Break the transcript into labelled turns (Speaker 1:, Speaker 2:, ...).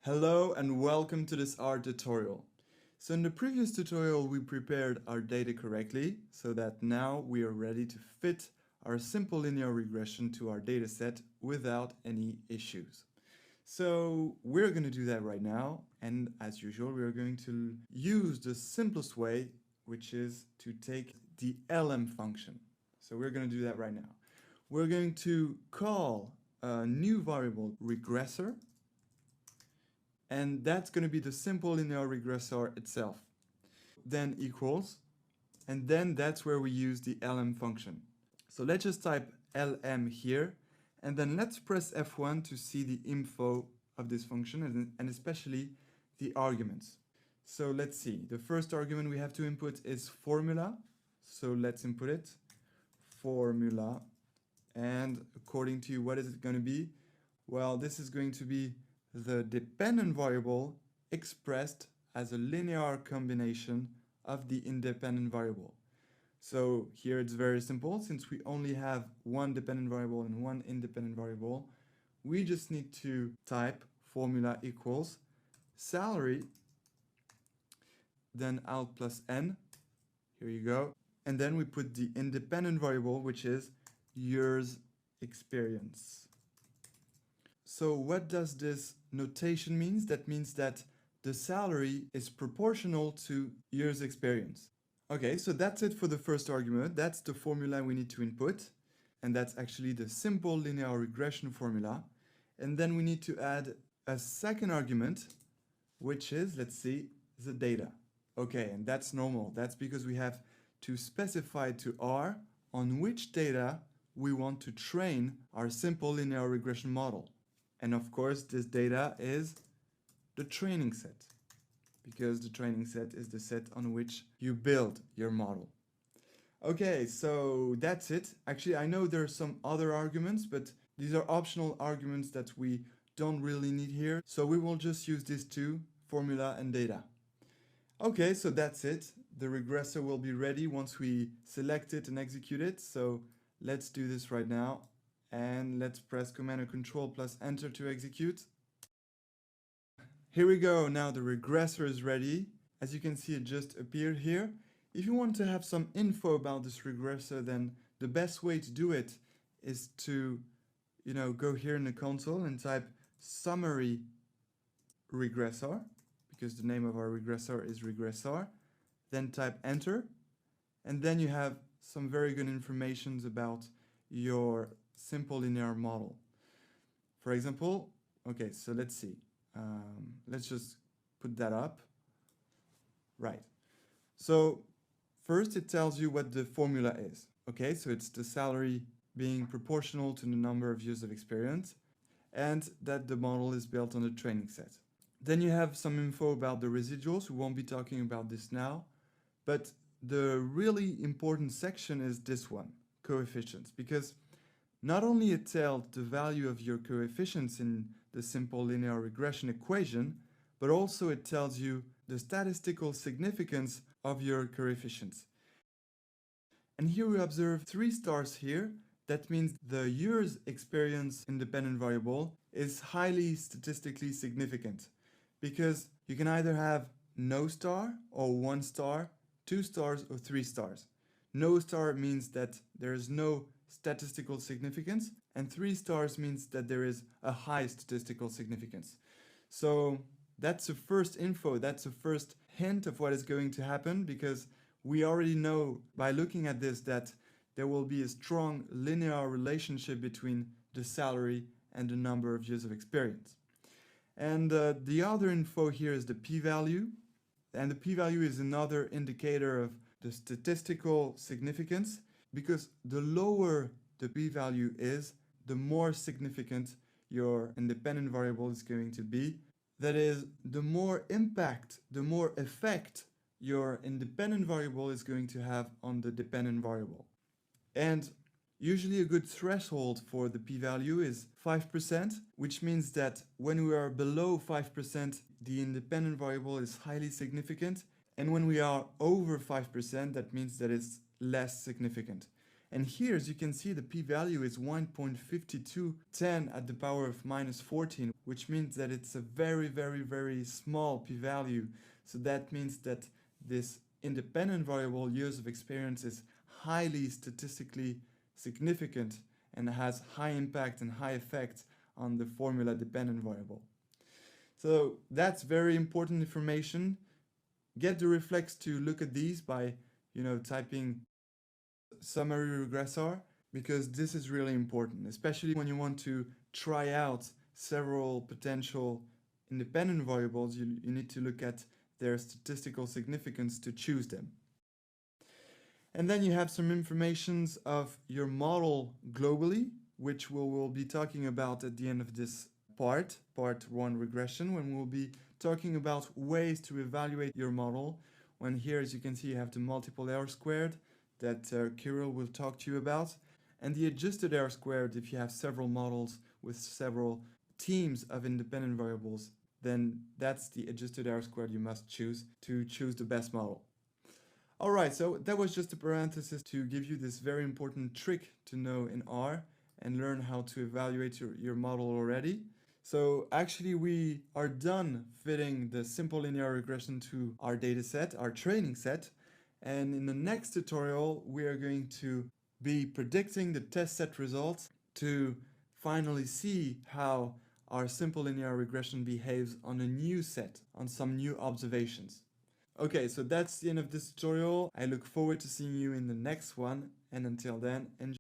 Speaker 1: Hello and welcome to this R tutorial. So in the previous tutorial we prepared our data correctly so that now we are ready to fit our simple linear regression to our data set without any issues. So we're going to do that right now, and as usual we are going to use the simplest way, which is to take the lm function. So we're going to do that right now. We're going to call a new variable regressor, and that's going to be the simple linear regressor itself. Then equals, and then that's where we use the lm function. So let's just type lm here, and then let's press F1 to see the info of this function and especially the arguments. So let's see, the first argument we have to input is formula. So let's input it, formula, and according to what is it going to be? Well, this is going to be the dependent variable expressed as a linear combination of the independent variable. So here it's very simple. Since we only have one dependent variable and one independent variable, we just need to type formula equals salary, then alt plus n, here you go, and then we put the independent variable, which is years experience. So what does this notation mean? That means that the salary is proportional to years experience. Okay, so that's it for the first argument. That's the formula we need to input, and that's actually the simple linear regression formula. And then we need to add a second argument, which is, let's see, the data. Okay, and that's normal. That's because we have to specify to R on which data we want to train our simple linear regression model. And of course, this data is the training set, because the training set is the set on which you build your model. Okay, so that's it. Actually, I know there are some other arguments, but these are optional arguments that we don't really need here. So we will just use these two, formula and data. Okay, so that's it. The regressor will be ready once we select it and execute it. So let's do this right now. And let's press Command or Control plus Enter to execute. Here we go. Now the regressor is ready. As you can see, it just appeared here. If you want to have some info about this regressor, then the best way to do it is to, go here in the console and type summary regressor, because the name of our regressor is regressor. Then type Enter, and then you have some very good information about your simple linear model. For example, okay, so let's see. Let's just put that up. Right. So first it tells you what the formula is. Okay, so it's the salary being proportional to the number of years of experience, and that the model is built on a training set. Then you have some info about the residuals. We won't be talking about this now, but the really important section is this one, coefficients, because not only it tells the value of your coefficients in the simple linear regression equation, but also it tells you the statistical significance of your coefficients. And here we observe 3 stars here. That means the years experience independent variable is highly statistically significant, because you can either have no star or 1 star, 2 stars or 3 stars. No star means that there is no statistical significance, and 3 stars means that there is a high statistical significance. So that's the first info, that's the first hint of what is going to happen, because we already know by looking at this that there will be a strong linear relationship between the salary and the number of years of experience. And the other info here is the p-value, and the p-value is another indicator of the statistical significance, because the lower the p-value is, the more significant your independent variable is going to be. That is, the more impact, the more effect your independent variable is going to have on the dependent variable. And usually a good threshold for the p-value is 5%, which means that when we are below 5%, the independent variable is highly significant. And when we are over 5%, that means that it's less significant. And here, as you can see, the p-value is 1.5210 at the power of minus 14, which means that it's a very, very, very small p-value. So that means that this independent variable, years of experience, is highly statistically significant and has high impact and high effect on the formula dependent variable. So that's very important information. Get the Reflex to look at these by, typing summary regressor, because this is really important, especially when you want to try out several potential independent variables. You need to look at their statistical significance to choose them. And then you have some informations of your model globally, which we'll be talking about at the end of this part 1 regression, when we'll be talking about ways to evaluate your model. When here, as you can see, you have the multiple R squared that Kirill will talk to you about, and the adjusted R squared if you have several models with several teams of independent variables. Then that's the adjusted R squared you must choose to choose the best model. Alright, so that was just a parenthesis to give you this very important trick to know in R and learn how to evaluate your model already. So actually we are done fitting the simple linear regression to our data set, our training set. And in the next tutorial, we are going to be predicting the test set results to finally see how our simple linear regression behaves on a new set, on some new observations. Okay, so that's the end of this tutorial. I look forward to seeing you in the next one, and until then, enjoy.